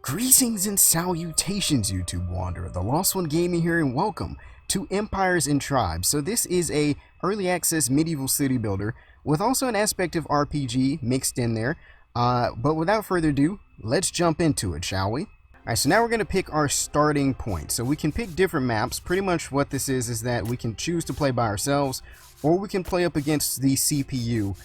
Greetings and salutations, YouTube Wanderer. The Lost One Gaming here, and welcome to Empires and Tribes. So this is a early access medieval city builder with also an aspect of RPG mixed in there. But without further ado, let's jump into it, shall we? Alright, so now we're going to pick our starting point. So we can pick different maps. Pretty much what this is that we can choose to play by ourselves, or we can play up against the CPU,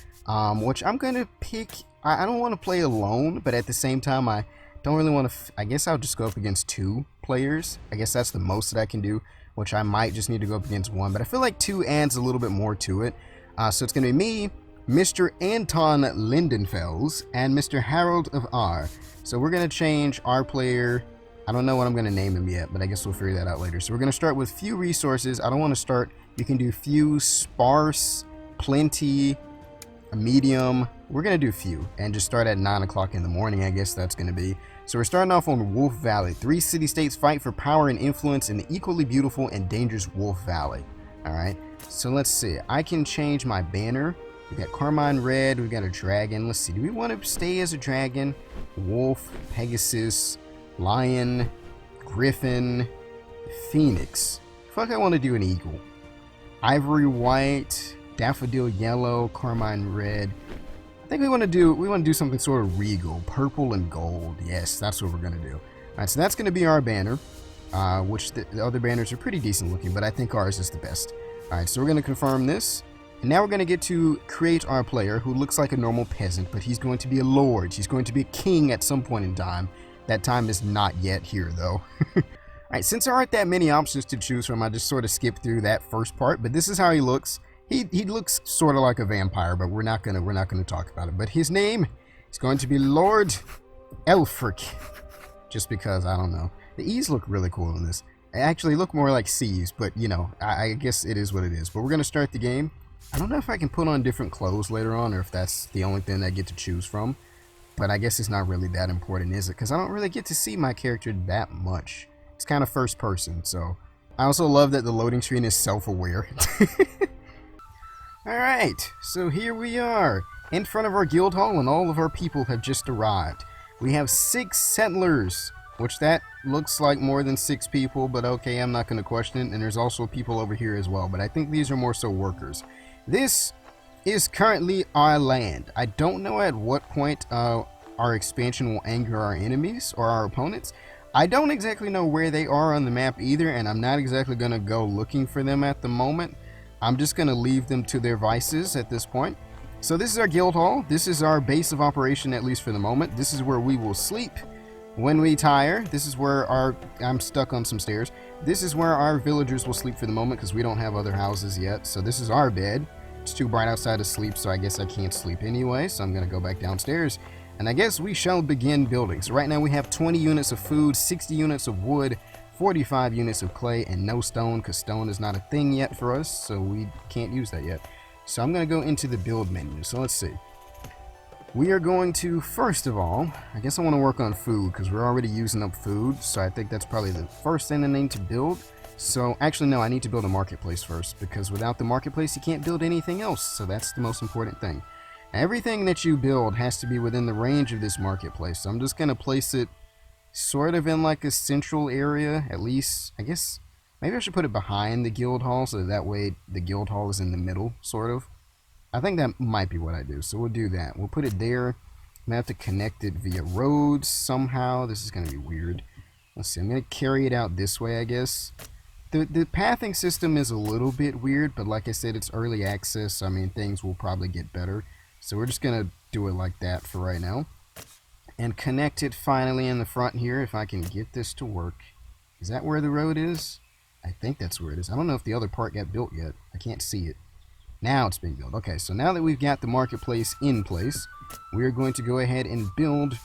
which I'm going to pick. I don't want to play alone, but at the same time, I don't really want to. I guess I'll just go up against 2 players. I guess that's the most that I can do, which I might just need to go up against 1. But I feel like 2 adds a little bit more to it. So it's going to be me, Mr. Anton Lindenfels, and Mr. Harold of R. So we're going to change our player. I don't know what I'm going to name him yet, but I guess we'll figure that out later. So we're going to start with few resources. I don't want to start. You can do few, sparse, plenty, a medium. We're going to do few and just start at 9 o'clock in the morning. I guess that's going to be. So we're starting off on Wolf Valley. 3 city-states fight for power and influence in the equally beautiful and dangerous Wolf Valley. Alright, so let's see. I can change my banner. We got Carmine Red. We got a dragon. Let's see. Do we want to stay as a dragon? Wolf, Pegasus, Lion, Griffin, Phoenix. Fuck, I want to do an eagle. Ivory White, Daffodil Yellow, Carmine Red. I think we want to do something sort of regal, purple and gold. Yes, that's what we're gonna do. All right, so that's gonna be our banner, which the other banners are pretty decent looking, but I think ours is the best. All right, so we're gonna confirm this, and now we're gonna get to create our player, who looks like a normal peasant, but he's going to be a lord. He's going to be a king at some point in time. That time is not yet here, though. All right, since there aren't that many options to choose from, I just sort of skipped through that first part. But this is how he looks. He looks sort of like a vampire, but we're not gonna talk about it. But his name is going to be Lord Elfric, just because I don't know. The E's look really cool in this. They actually look more like C's, but you know, I guess it is what it is. But we're gonna start the game. I don't know if I can put on different clothes later on, or if that's the only thing I get to choose from. But I guess it's not really that important, is it? Because I don't really get to see my character that much. It's kind of first person, so. I also love that the loading screen is self-aware. Alright, so here we are, in front of our guild hall, and all of our people have just arrived. We have 6 settlers, which that looks like more than 6 people, but okay, I'm not going to question it. And there's also people over here as well, but I think these are more so workers. This is currently our land. I don't know at what point our expansion will anger our enemies or our opponents. I don't exactly know where they are on the map either, and I'm not exactly going to go looking for them at the moment. I'm just going to leave them to their vices at this point. So this is our guild hall. This is our base of operation, at least for the moment. This is where we will sleep when we tire. This is where I'm stuck on some stairs. This is where our villagers will sleep for the moment, because we don't have other houses yet. So this is our bed. It's too bright outside to sleep, so I guess I can't sleep anyway. So I'm going to go back downstairs. And I guess we shall begin building. So right now we have 20 units of food, 60 units of wood, 45 units of clay, and no stone, because stone is not a thing yet for us, so we can't use that yet. So I'm going to go into the build menu. So let's see. We are going to, first of all, I guess I want to work on food, because we're already using up food, so I think that's probably the first thing I need to build. So actually no, I need to build a marketplace first, because without the marketplace you can't build anything else, so that's the most important thing. Everything that you build has to be within the range of this marketplace, so I'm just going to place it sort of in like a central area, at least. I guess maybe I should put it behind the guild hall, so that way the guild hall is in the middle, sort of. I think that might be what I do, so we'll do that. We'll put it there. I'm gonna have to connect it via roads somehow. This is gonna be weird. Let's see, I'm gonna carry it out this way, I guess. The pathing system is a little bit weird, but like I said, it's early access, so I mean, things will probably get better. So we're just gonna do it like that for right now. And connect it finally in the front here, if I can get this to work. Is that where the road is? I think that's where it is. I don't know if the other part got built yet. I can't see it. Now it's being built. Okay, so now that we've got the marketplace in place, we are going to go ahead and build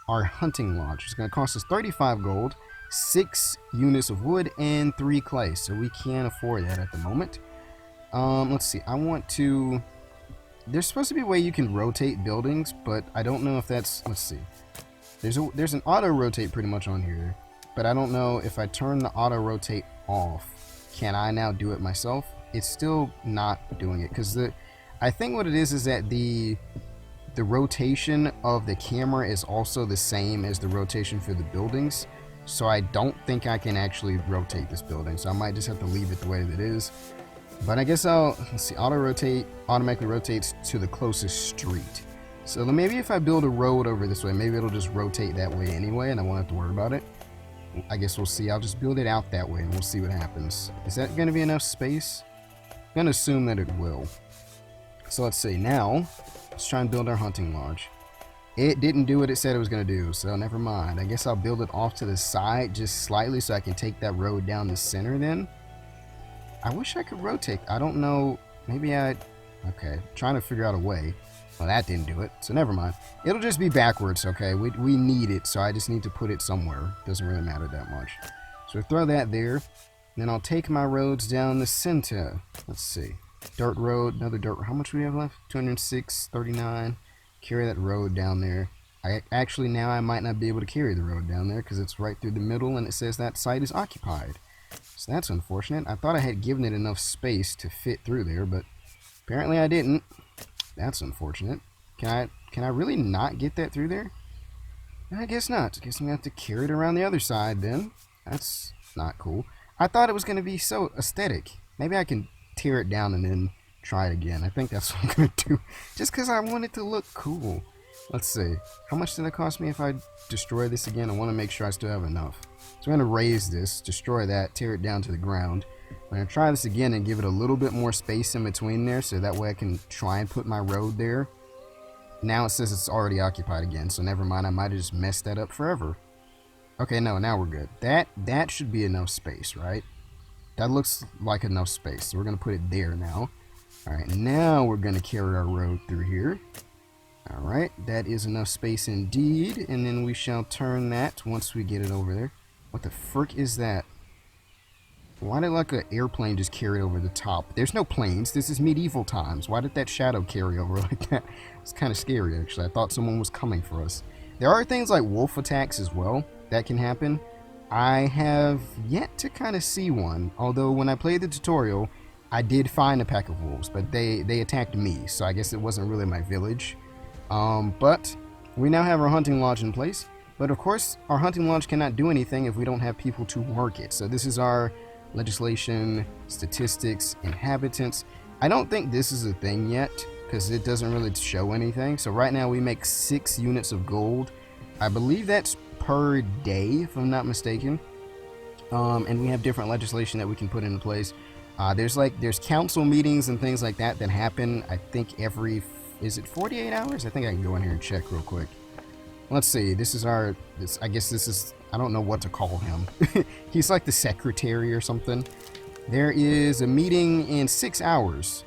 our hunting lodge. It's going to cost us 35 gold, 6 units of wood, and 3 clay. So we can't afford that at the moment. Let's see. I want to... There's supposed to be a way you can rotate buildings, but I don't know if that's... Let's see. There's an auto-rotate pretty much on here, but I don't know if I turn the auto-rotate off. Can I now do it myself? It's still not doing it, because I think what it is that the the rotation of the camera is also the same as the rotation for the buildings. So I don't think I can actually rotate this building. So I might just have to leave it the way that it is. But I guess let's see, automatically rotates to the closest street. So maybe if I build a road over this way, maybe it'll just rotate that way anyway, and I won't have to worry about it. I guess we'll see. I'll just build it out that way, and we'll see what happens. Is that going to be enough space? I'm going to assume that it will. So let's see. Now, let's try and build our hunting lodge. It didn't do what it said it was going to do, so never mind. I guess I'll build it off to the side just slightly so I can take that road down the center then. I wish I could rotate. I don't know. Maybe okay, trying to figure out a way. Well, that didn't do it, so never mind. It'll just be backwards, okay? We need it, so I just need to put it somewhere. Doesn't really matter that much. So throw that there. Then I'll take my roads down the center. Let's see. Dirt road, another dirt. How much do we have left? 206, 39. Carry that road down there. Actually, now I might not be able to carry the road down there because it's right through the middle and it says that site is occupied. So that's unfortunate. I thought I had given it enough space to fit through there, but apparently I didn't. That's unfortunate. Can I really not get that through there? I guess not. I guess I'm going to have to carry it around the other side then. That's not cool. I thought it was going to be so aesthetic. Maybe I can tear it down and then try it again. I think that's what I'm going to do. Just because I want it to look cool. Let's see. How much did it cost me if I destroy this again? I want to make sure I still have enough. So I'm going to raise this, destroy that, tear it down to the ground. I'm going to try this again and give it a little bit more space in between there so that way I can try and put my road there. Now it says it's already occupied again, so never mind. I might have just messed that up forever. Okay, no, now we're good. That should be enough space, right? That looks like enough space, so we're going to put it there now. Alright, now we're going to carry our road through here. Alright, that is enough space indeed, and then we shall turn that once we get it over there. What the frick is that? Why did like an airplane just carry over the top? There's no planes. This is medieval times. Why did that shadow carry over like that? It's kind of scary, actually. I thought someone was coming for us. There are things like wolf attacks as well that can happen. I have yet to kind of see one. Although when I played the tutorial, I did find a pack of wolves, but they attacked me. So I guess it wasn't really my village. But we now have our hunting lodge in place. But of course, our hunting lodge cannot do anything if we don't have people to work it. So this is our legislation, statistics, inhabitants. I don't think this is a thing yet because it doesn't really show anything. So right now we make 6 units of gold. I believe that's per day if I'm not mistaken. And we have different legislation that we can put into place. There's council meetings and things like that that happen. I think is it 48 hours? I think I can go in here and check real quick. Let's see. I guess this is, I don't know what to call him. He's like the secretary or something. There is a meeting in 6 hours,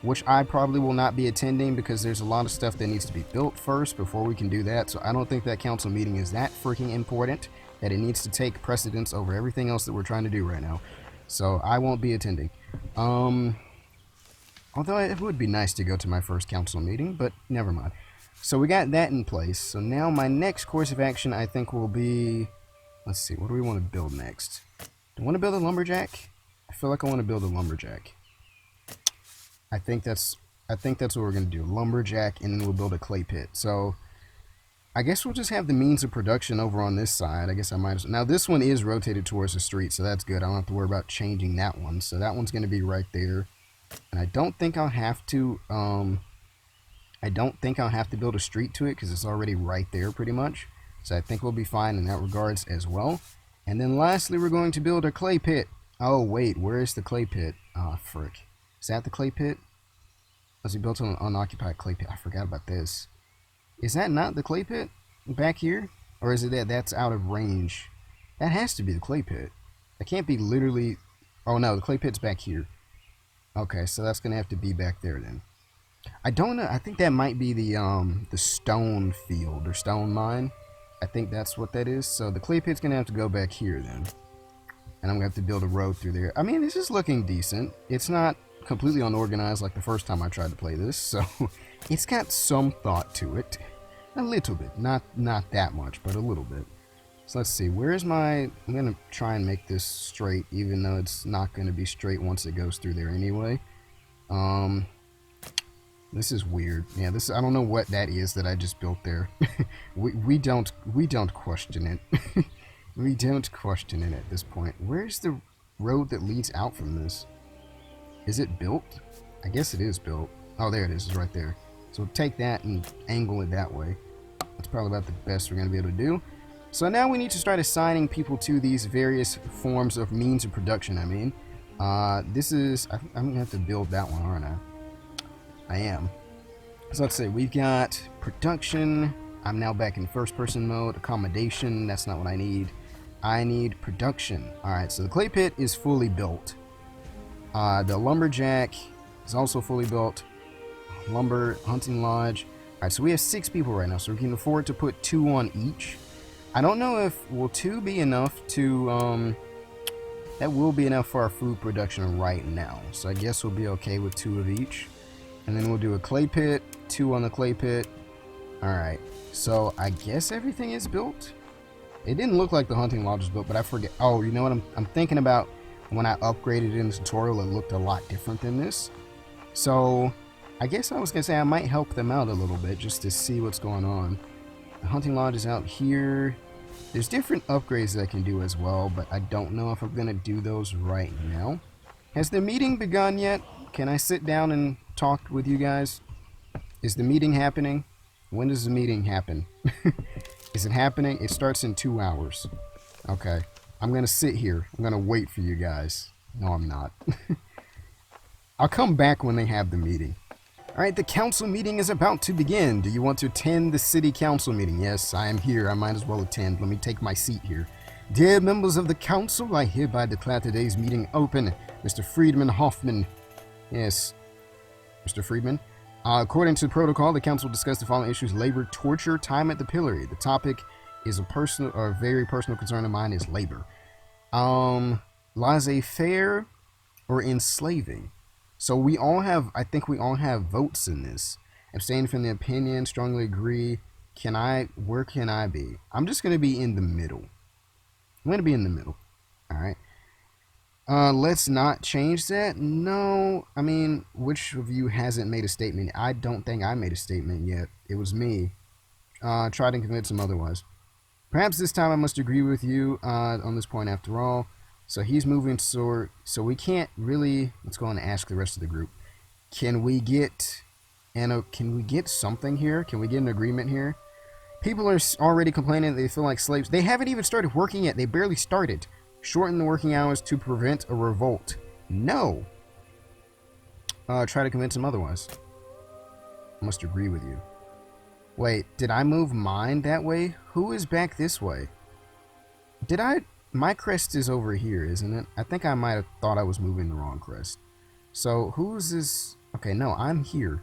which I probably will not be attending because there's a lot of stuff that needs to be built first before we can do that. So I don't think that council meeting is that freaking important that it needs to take precedence over everything else that we're trying to do right now. So I won't be attending. Although it would be nice to go to my first council meeting, but never mind. So we got that in place. So now my next course of action I think will be, let's see, what do we want to build next? Do I want to build a lumberjack? I feel like I want to build a lumberjack. I think that's what we're going to do. Lumberjack, and then we'll build a clay pit. So I guess we'll just have the means of production over on this side. I guess I might as well. Now this one is rotated towards the street, so that's good. I don't have to worry about changing that one. So that one's going to be right there. And I don't think I'll have to build a street to it because it's already right there pretty much. So I think we'll be fine in that regards as well. And then lastly, we're going to build a clay pit. Oh wait, where is the clay pit? Oh frick. Is that the clay pit? Was he built on an unoccupied clay pit? I forgot about this. Is that not the clay pit back here? Or is it that's out of range? That has to be the clay pit. That can't be literally... Oh no, the clay pit's back here. Okay, so that's going to have to be back there then. I don't know. I think that might be the stone field or stone mine. I think that's what that is. So the clay pit's going to have to go back here then. And I'm going to have to build a road through there. I mean, this is looking decent. It's not completely unorganized like the first time I tried to play this. So it's got some thought to it. A little bit. Not that much, but a little bit. So let's see. Where's my... I'm going to try and make this straight, even though it's not going to be straight once it goes through there anyway. This is weird. Yeah, this I don't know what that is that I just built there. We don't question it. We don't question it at this point. Where's the road that leads out from this? Is it built? I guess it is built. Oh, there it is. It's right there. So we'll take that and angle it that way. That's probably about the best we're going to be able to do. So now we need to start assigning people to these various forms of means of production, I mean. This is... I'm going to have to build that one, aren't I? I am. So let's see. We've got production. I'm now back in first person mode. Accommodation. That's not what I need. I need production. Alright, so the clay pit is fully built. The lumberjack is also fully built. Lumber, hunting lodge. Alright, so we have 6 people right now, so we can afford to put 2 on each. I don't know if will 2 be enough to that will be enough for our food production right now. So I guess we'll be okay with 2 of each. And then we'll do a clay pit, 2 on the clay pit. Alright, so I guess everything is built. It didn't look like the hunting lodge was built, but I forget. Oh, you know what? I'm thinking about when I upgraded it in the tutorial, it looked a lot different than this. So I guess I was going to say I might help them out a little bit just to see what's going on. The hunting lodge is out here. There's different upgrades that I can do as well, but I don't know if I'm going to do those right now. Has the meeting begun yet? Can I sit down and talk with you guys? Is the meeting happening? When does the meeting happen? Is it happening? It starts in 2 hours. Okay. I'm going to sit here. I'm going to wait for you guys. No, I'm not. I'll come back when they have the meeting. Alright, the council meeting is about to begin. Do you want to attend the city council meeting? Yes, I am here. I might as well attend. Let me take my seat here. Dear members of the council, I hereby declare today's meeting open. Mr. Friedman Hoffman. Yes, Mr. Friedman. According to protocol, the council discussed the following issues: labor, torture, time at the pillory. The topic is a personal or very personal concern of mine is labor. Laissez-faire or enslaving. So we all have, I think we all have votes in this. Abstain from the opinion, strongly agree. Where can I be? I'm just going to be in the middle. I'm going to be in the middle. All right. Let's not change that. No, I mean, which of you hasn't made a statement? I don't think I made a statement yet. It was me. Try to convince him otherwise. Perhaps this time I must agree with you on this point after all. So he's moving so we can't really. Let's go and ask the rest of the group. Can we get something here? Can we get an agreement here? People are already complaining that they feel like slaves. They haven't even started working yet. They barely started. Shorten the working hours to prevent a revolt. No. Try to convince him otherwise. I must agree with you. Wait, did I move mine that way? Who is back this way? Did I? My crest is over here, isn't it? I think I might have thought I was moving the wrong crest. So, who's this? Okay, no, I'm here.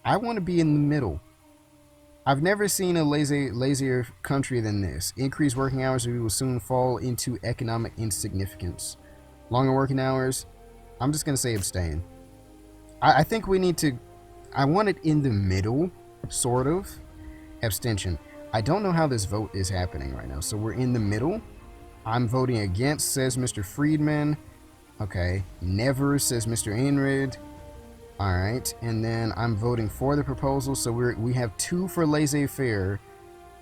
I want to be in the middle. I've never seen a lazier country than this. Increased working hours, we will soon fall into economic insignificance. Longer working hours, I'm just going to say abstain. I think we need to... I want it in the middle, sort of. Abstention. I don't know how this vote is happening right now, so we're in the middle. I'm voting against, says Mr. Friedman. Okay. Never, says Mr. Enrid. Alright, and then I'm voting for the proposal, so we have 2 for laissez-faire,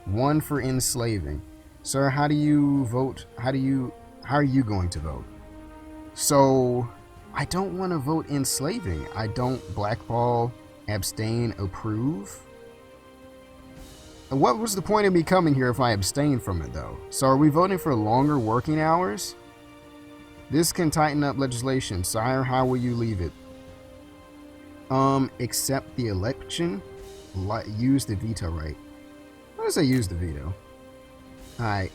1 for enslaving. Sir, how do you vote? How are you going to vote? So, I don't want to vote enslaving. I don't blackball, abstain, approve. What was the point of me coming here if I abstain from it, though? So are we voting for longer working hours? This can tighten up legislation. Sire, how will you leave it? Accept the election. Use the veto right. Why does I use the veto? Alright.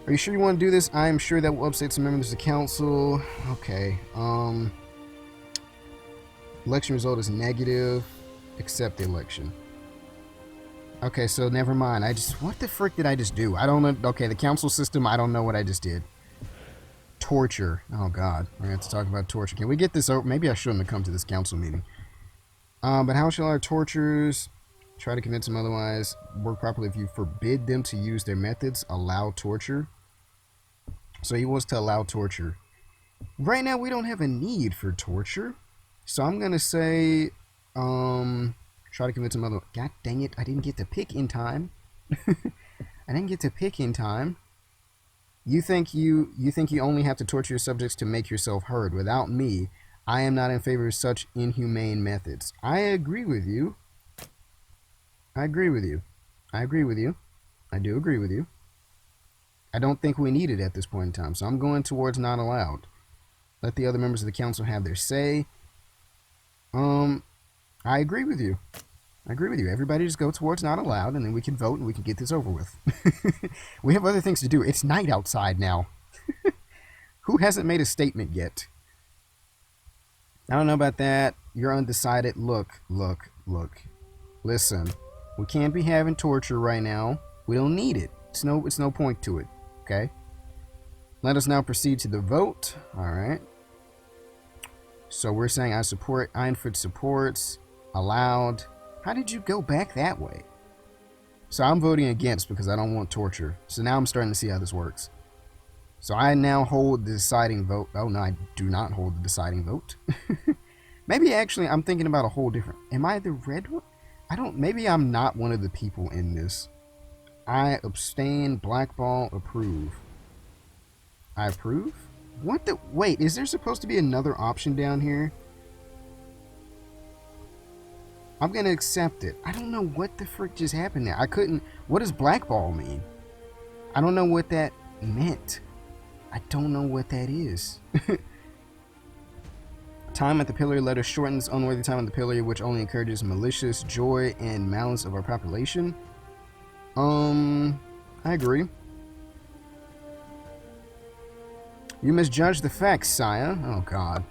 Are you sure you want to do this? I am sure that will upset some members of the council. Okay. Election result is negative. Accept the election. Okay, so never mind. What the frick did I just do? I don't know. Okay, the council system, I don't know what I just did. Torture. Oh, God. We're going to have to talk about torture. Can we get this over? Maybe I shouldn't have come to this council meeting. But how shall our torturers try to convince them otherwise? Work properly if you forbid them to use their methods. Allow torture. So he wants to allow torture. Right now, we don't have a need for torture. So I'm going to say Try to convince another. God dang it! I didn't get to pick in time. I didn't get to pick in time. You think you only have to torture your subjects to make yourself heard. Without me, I am not in favor of such inhumane methods. I agree with you. I agree with you. I agree with you. I do agree with you. I don't think we need it at this point in time, so I'm going towards not allowed. Let the other members of the council have their say. I agree with you. I agree with you. Everybody just go towards not allowed, and then we can vote and we can get this over with. We have other things to do. It's night outside now. Who hasn't made a statement yet? I don't know about that. You're undecided. Look. Listen, we can't be having torture right now. We don't need it. It's no point to it. Okay? Let us now proceed to the vote. Alright. So we're saying I support. Einford supports. Allowed. How did you go back that way? So I'm voting against because I don't want torture. So now I'm starting to see how this works. So I now hold the deciding vote. Oh no, I do not hold the deciding vote. Maybe actually I'm thinking about a whole different. Am I the red one? Maybe I'm not one of the people in this. I abstain, blackball, approve. I approve? What the? Wait, is there supposed to be another option down here? I'm going to accept it. I don't know what the frick just happened there. I couldn't... What does blackball mean? I don't know what that meant. I don't know what that is. Time at the pillory. Let us shorten this unworthy time at the pillory, which only encourages malicious joy and malice of our population. I agree. You misjudge the facts, sire. Oh, God.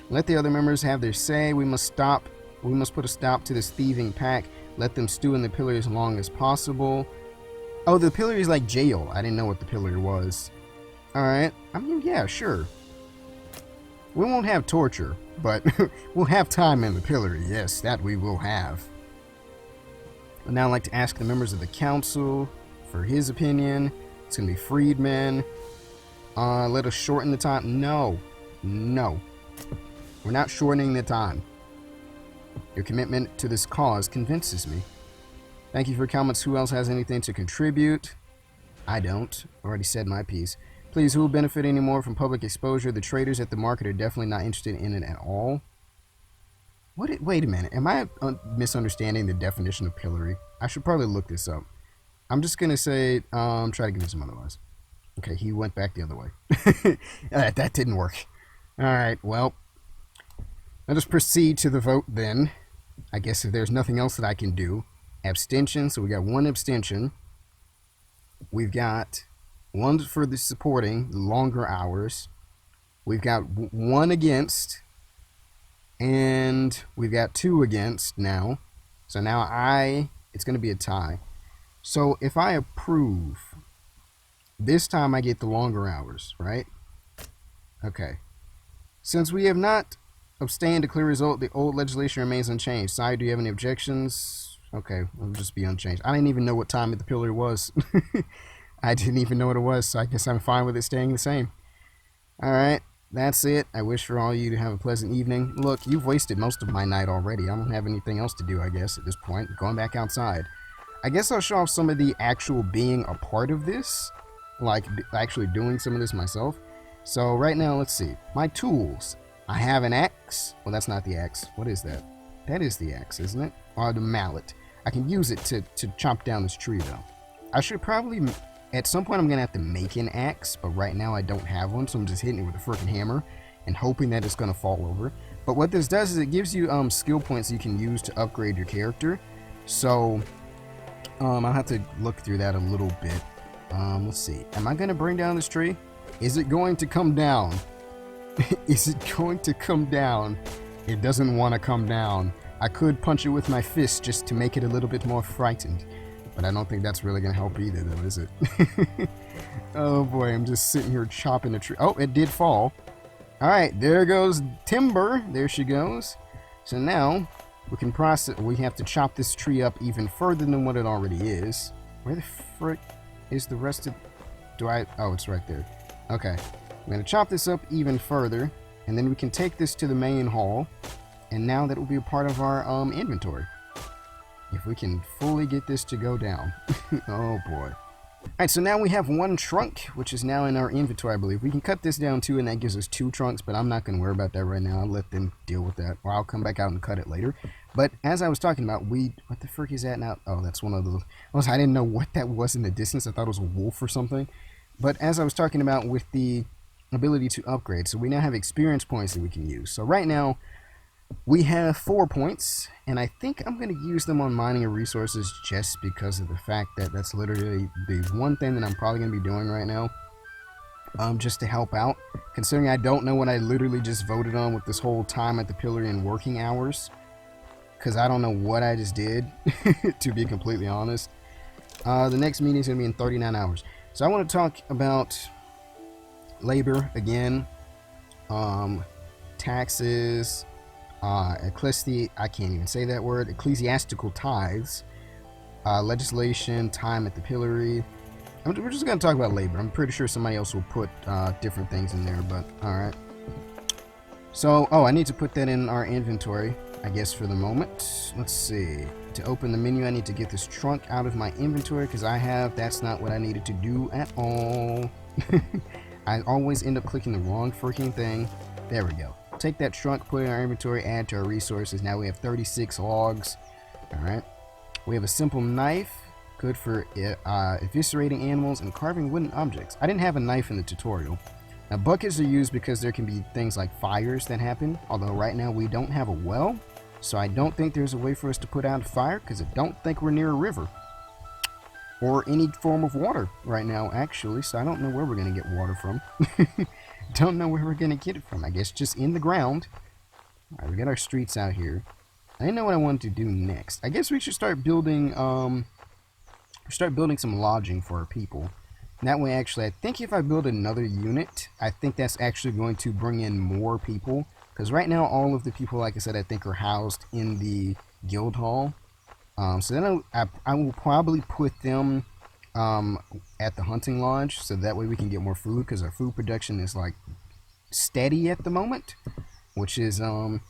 Let the other members have their say. We must put a stop to this thieving pack. Let them stew in the pillory as long as possible. Oh, the pillory is like jail. I didn't know what the pillory was. Alright. I mean, yeah, sure. We won't have torture, but we'll have time in the pillory. Yes, that we will have. I'd now like to ask the members of the council for his opinion. It's going to be freedmen. Let us shorten the time. No. We're not shortening the time. Your commitment to this cause convinces me. Thank you for your comments. Who else has anything to contribute? I don't. Already said my piece. Please, who will benefit any more from public exposure? The traders at the market are definitely not interested in it at all. Wait a minute. Am I misunderstanding the definition of pillory? I should probably look this up. I'm just going to say, try to give me some otherwise. Okay, he went back the other way. That didn't work. Alright, well. Let us proceed to the vote then. I guess if there's nothing else that I can do. Abstention. So we got one abstention. We've got one for the supporting, the longer hours. We've got one against. And we've got two against now. So now it's going to be a tie. So if I approve, this time I get the longer hours, right? Okay. Since we have not abstained, a clear result, the old legislation remains unchanged. Sire, do you have any objections? Okay, it'll just be unchanged. I didn't even know what time at the pillory was. I didn't even know what it was, so I guess I'm fine with it staying the same. Alright, that's it. I wish for all of you to have a pleasant evening. Look, you've wasted most of my night already. I don't have anything else to do, I guess, at this point. Going back outside. I guess I'll show off some of the actual being a part of this. Like, actually doing some of this myself. So, right now, let's see. My tools. I have an axe. Well, that's not the axe. What is that? That is the axe, isn't it? Or the mallet. I can use it to chop down this tree, though. I should probably... At some point, I'm going to have to make an axe, but right now I don't have one, so I'm just hitting it with a freaking hammer and hoping that it's going to fall over. But what this does is it gives you skill points you can use to upgrade your character. So, I'll have to look through that a little bit. Let's see. Am I going to bring down this tree? Is it going to come down? Is it going to come down? It doesn't want to come down. I could punch it with my fist just to make it a little bit more frightened. But I don't think that's really going to help either, though, is it? Oh, boy, I'm just sitting here chopping the tree. Oh, it did fall. All right, there goes Timber. There she goes. So now we can process. We have to chop this tree up even further than what it already is. Where the frick is the rest of... Oh, it's right there. Okay. I'm going to chop this up even further. And then we can take this to the main hall, and now that will be a part of our inventory. If we can fully get this to go down. Oh boy. Alright, so now we have one trunk, which is now in our inventory, I believe. We can cut this down too, and that gives us 2 trunks, but I'm not going to worry about that right now. I'll let them deal with that, or I'll come back out and cut it later. But as I was talking about, what the frick is that now? Oh, that's one of those. I didn't know what that was in the distance. I thought it was a wolf or something. But as I was talking about with the ability to upgrade, so we now have experience points that we can use. So right now, we have 4 points, and I think I'm going to use them on mining of resources just because of the fact that that's literally the one thing that I'm probably going to be doing right now, just to help out, considering I don't know what I literally just voted on with this whole time at the pillory and working hours, because I don't know what I just did, to be completely honest. The next meeting is going to be in 39 hours. So I want to talk about labor again, taxes, I can't even say that word, ecclesiastical tithes, legislation, time at the pillory. We're just going to talk about labor. I'm pretty sure somebody else will put different things in there, but alright. So, I need to put that in our inventory, I guess, for the moment. Let's see. To open the menu, I need to get this trunk out of my inventory, because that's not what I needed to do at all. I always end up clicking the wrong freaking thing. There we go. Take that trunk, put it in our inventory, add to our resources. Now we have 36 logs. Alright. We have a simple knife, good for eviscerating animals and carving wooden objects. I didn't have a knife in the tutorial. Now buckets are used because there can be things like fires that happen, although right now we don't have a well, so I don't think there's a way for us to put out a fire, because I don't think we're near a river. Or any form of water right now, actually, so I don't know where we're going to get water from. Don't know where we're going to get it from. I guess just in the ground. Alright, we got our streets out here. I didn't know what I wanted to do next. I guess we should start building, some lodging for our people. And that way, actually, I think if I build another unit, I think that's actually going to bring in more people. Because right now, all of the people, like I said, I think are housed in the guild hall. So then I will probably put them at the hunting lodge, so that way we can get more food, because our food production is like steady at the moment, which is not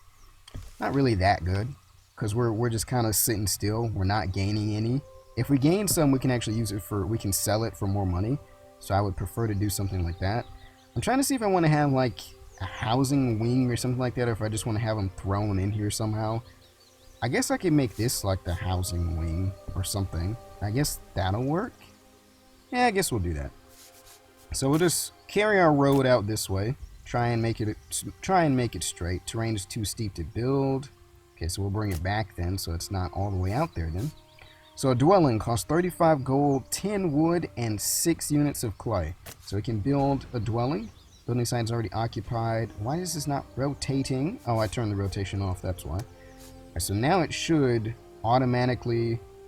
really that good, because we're just kind of sitting still. We're not gaining any. If we gain some, we can actually use it we can sell it for more money. So I would prefer to do something like that. I'm trying to see if I want to have like a housing wing or something like that, or if I just want to have them thrown in here somehow. I guess I could make this like the housing wing or something. I guess that'll work. Yeah, I guess we'll do that. So we'll just carry our road out this way. Try and make it straight. Terrain is too steep to build. Okay, so we'll bring it back then, so it's not all the way out there then. So a dwelling costs 35 gold, 10 wood, and 6 units of clay. So we can build a dwelling. Building site is already occupied. Why is this not rotating? Oh, I turned the rotation off, that's why. Right, so now it should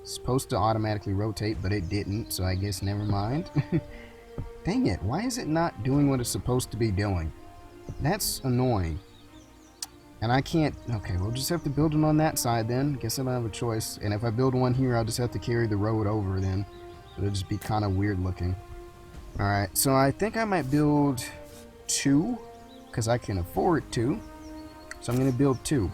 supposed to automatically rotate, but it didn't, so I guess never mind. Dang it, why is it not doing what it's supposed to be doing? That's annoying. And I can't... Okay, we'll just have to build it on that side then. Guess I don't have a choice. And if I build one here, I'll just have to carry the road over then. It'll just be kind of weird looking. Alright, so I think I might build 2, because I can afford to. So I'm going to build 2.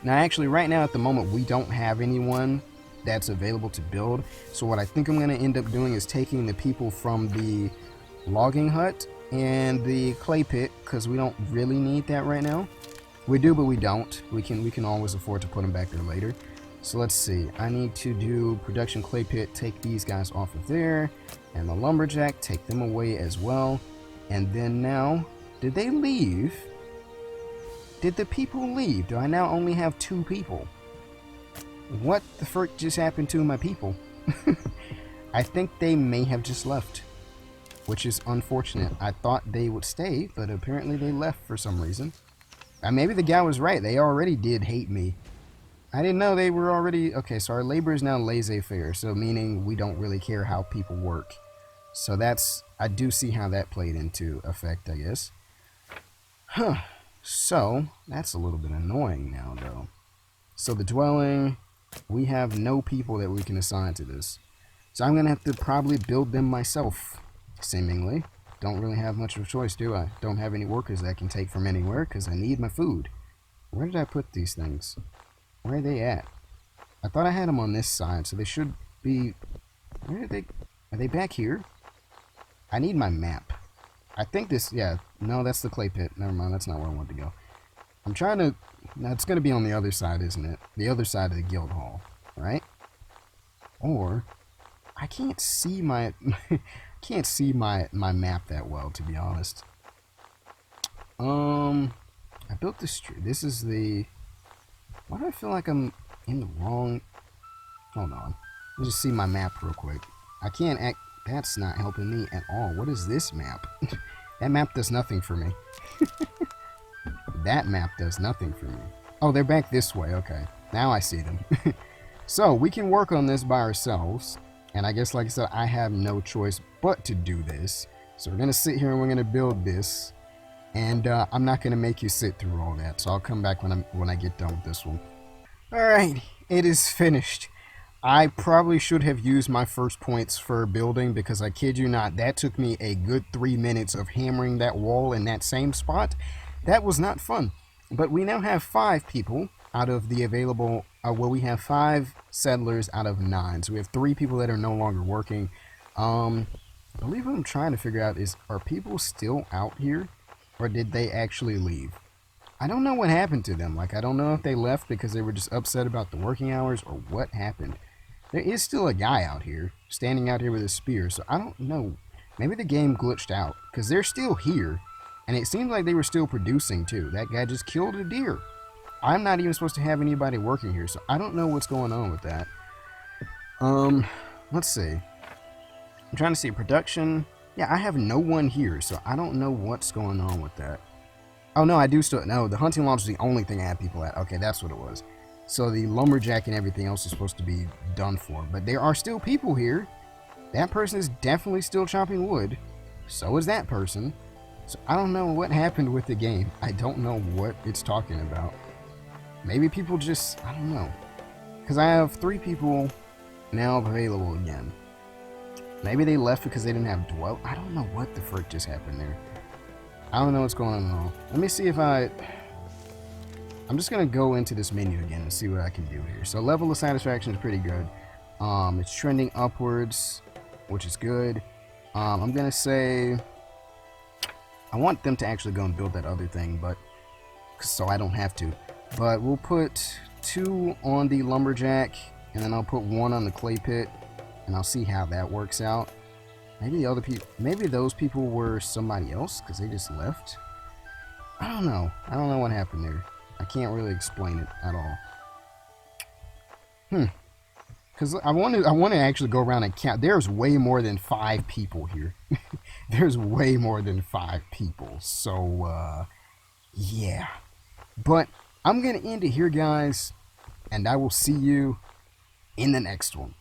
Now, actually, right now at the moment, we don't have anyone that's available to build. So what I think I'm going to end up doing is taking the people from the logging hut and the clay pit, because we don't really need that right now. We do, but we don't. We can always afford to put them back there later. So let's see. I need to do production clay pit, take these guys off of there, and the lumberjack, take them away as well. And then now, did they leave? Did the people leave? Do I now only have 2 people? What the frick just happened to my people? I think they may have just left, which is unfortunate. I thought they would stay, but apparently they left for some reason. Maybe the guy was right. They already did hate me. I didn't know they were already... Okay, so our labor is now laissez-faire, so meaning we don't really care how people work. So that's... I do see how that played into effect, I guess. Huh. So, that's a little bit annoying now, though. So the dwelling, we have no people that we can assign to this. So I'm going to have to probably build them myself, seemingly. don't really have much of a choice, do I? Don't have any workers that I can take from anywhere because I need my food. Where did I put these things? Where are they at? I thought I had them on this side, so they should be... Where are they? Are they back here? I need my map. I think this... Yeah, no, that's the clay pit. Never mind, that's not where I want to go. I'm trying to... Now, it's going to be on the other side, isn't it? The other side of the guild hall, right? Or... I can't see my... can't see my map that well, to be honest. I built this street. This is the... Why do I feel like I'm in the wrong... Hold on. Let me just see my map real quick. I can't act... That's not helping me at all. What is this map? That map does nothing for me. That map does nothing for me. Oh, they're back this way. Okay. Now I see them. So, we can work on this by ourselves. And I guess, like I said, I have no choice but to do this. So we're going to sit here and we're going to build this. And I'm not going to make you sit through all that. So I'll come back when I get done with this one. Alright, it is finished. I probably should have used my first points for building because I kid you not, that took me a good 3 minutes of hammering that wall in that same spot. That was not fun. But we now have 5 people out of the available, well, we have 5 settlers out of 9. So we have 3 people that are no longer working. I believe what I'm trying to figure out is, are people still out here? Or did they actually leave? I don't know what happened to them. Like, I don't know if they left because they were just upset about the working hours or what happened. There is still a guy out here, standing out here with a spear, so I don't know. Maybe the game glitched out because they're still here. And it seems like they were still producing too. That guy just killed a deer. I'm not even supposed to have anybody working here, so I don't know what's going on with that. Let's see. I'm trying to see production. Yeah, I have no one here, so I don't know what's going on with that. Oh, no, I do still... No, the hunting lodge is the only thing I have people at. Okay, that's what it was. So the lumberjack and everything else is supposed to be done for. But there are still people here. That person is definitely still chopping wood. So is that person. So I don't know what happened with the game. I don't know what it's talking about. Maybe people just... I don't know. Because I have 3 people now available again. Maybe they left because they didn't have dwell. I don't know what the frick just happened there. I don't know what's going on at all. Let me see if I'm just going to go into this menu again and see what I can do here. So level of satisfaction is pretty good. It's trending upwards, which is good. I'm going to say... I want them to actually go and build that other thing, but so I don't have to. But we'll put 2 on the lumberjack, and then I'll put 1 on the clay pit. And I'll see how that works out. Maybe the other people, maybe those people were somebody else because they just left. I don't know. I don't know what happened there. I can't really explain it at all. Because I want to actually go around and count. There's way more than 5 people here. There's way more than 5 people. So yeah. But I'm gonna end it here, guys, and I will see you in the next one.